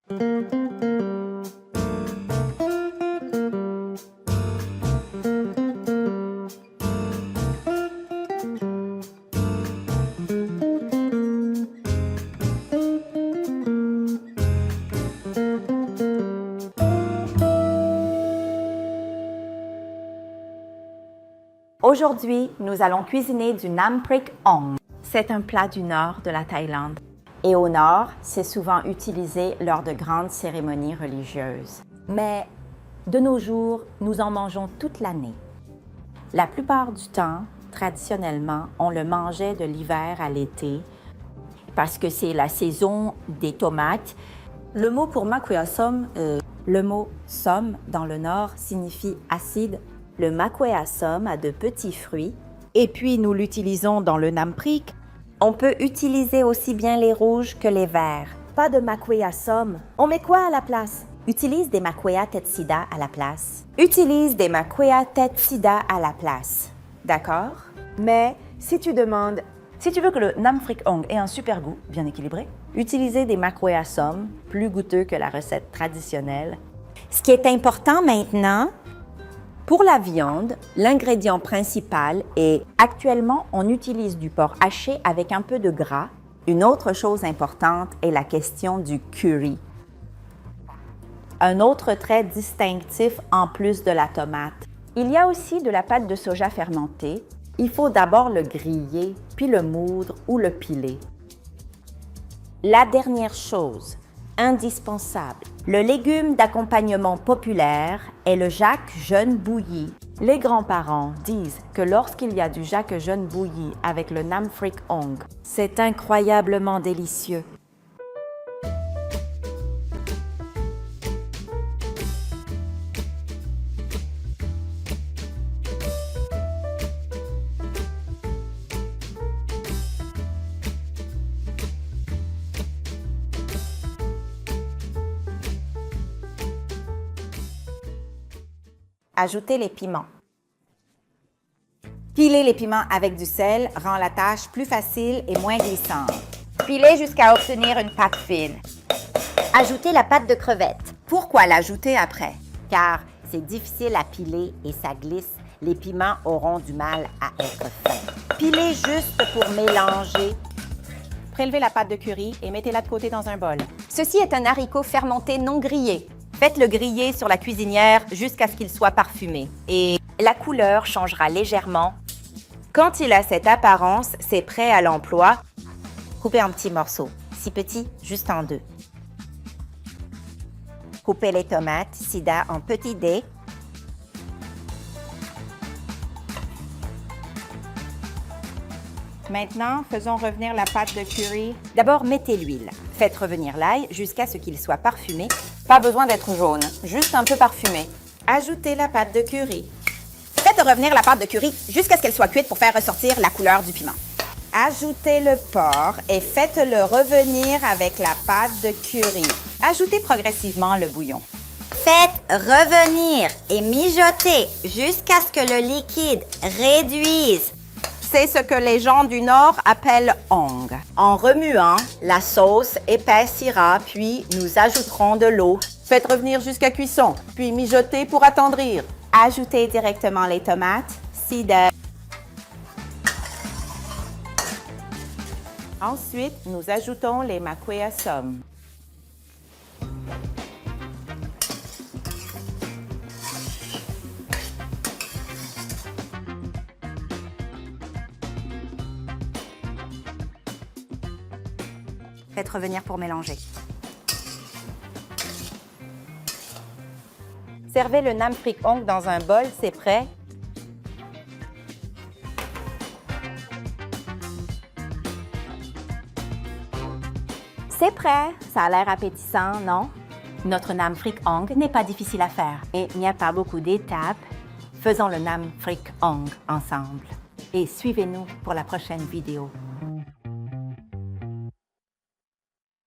Aujourd'hui, nous allons cuisiner du Nam Prik Ong. C'est un plat du nord de la Thaïlande. Et au nord, c'est souvent utilisé lors de grandes cérémonies religieuses. Mais de nos jours, nous en mangeons toute l'année. La plupart du temps, traditionnellement, on le mangeait de l'hiver à l'été parce que c'est la saison des tomates. Le mot pour Makwe Som, le mot som dans le nord signifie acide. Le Makwe Som a de petits fruits et puis nous l'utilisons dans le Nam Prik. On peut utiliser aussi bien les rouges que les verts. Pas de Makwe Som. On met quoi à la place? Utilise des Makwe Tetsida à la place. Utilise des Makwe Tetsida à la place. D'accord? Mais si tu demandes, si tu veux que le Nam Prik Ong ait un super goût, bien équilibré, utilisez des Makwe Som, plus goûteux que la recette traditionnelle. Ce qui est important maintenant, pour la viande, l'ingrédient principal est actuellement, on utilise du porc haché avec un peu de gras. Une autre chose importante est la question du curry. Un autre trait distinctif en plus de la tomate. Il y a aussi de la pâte de soja fermentée. Il faut d'abord le griller, puis le moudre ou le piler. La dernière chose, indispensable, le légume d'accompagnement populaire est le jacque jeune bouilli. Les grands-parents disent que lorsqu'il y a du jacque jeune bouilli avec le Nam Prik Ong, c'est incroyablement délicieux. Ajoutez les piments. Piler les piments avec du sel rend la tâche plus facile et moins glissante. Piler jusqu'à obtenir une pâte fine. Ajoutez la pâte de crevettes. Pourquoi l'ajouter après? Car c'est difficile à piler et ça glisse. Les piments auront du mal à être fins. Pilez juste pour mélanger. Prélevez la pâte de curry et mettez-la de côté dans un bol. Ceci est un haricot fermenté non grillé. Faites-le griller sur la cuisinière jusqu'à ce qu'il soit parfumé. Et la couleur changera légèrement. Quand il a cette apparence, c'est prêt à l'emploi. Coupez en petits morceaux, si petits, juste en deux. Coupez les tomates, sida en petits dés. Maintenant, faisons revenir la pâte de curry. D'abord, mettez l'huile. Faites revenir l'ail jusqu'à ce qu'il soit parfumé. Pas besoin d'être jaune, juste un peu parfumé. Ajoutez la pâte de curry. Faites revenir la pâte de curry jusqu'à ce qu'elle soit cuite pour faire ressortir la couleur du piment. Ajoutez le porc et faites-le revenir avec la pâte de curry. Ajoutez progressivement le bouillon. Faites revenir et mijoter jusqu'à ce que le liquide réduise. C'est ce que les gens du Nord appellent ong. En remuant, la sauce épaissira, puis nous ajouterons de l'eau. Faites revenir jusqu'à cuisson, puis mijotez pour attendrir. Ajoutez directement les tomates, sida. Ensuite, nous ajoutons les Makwe Som. Faites revenir pour mélanger. Servez le Nam Prik Ong dans un bol, c'est prêt. C'est prêt, ça a l'air appétissant, non? Notre Nam Prik Ong n'est pas difficile à faire et il n'y a pas beaucoup d'étapes. Faisons le Nam Prik Ong ensemble et suivez-nous pour la prochaine vidéo.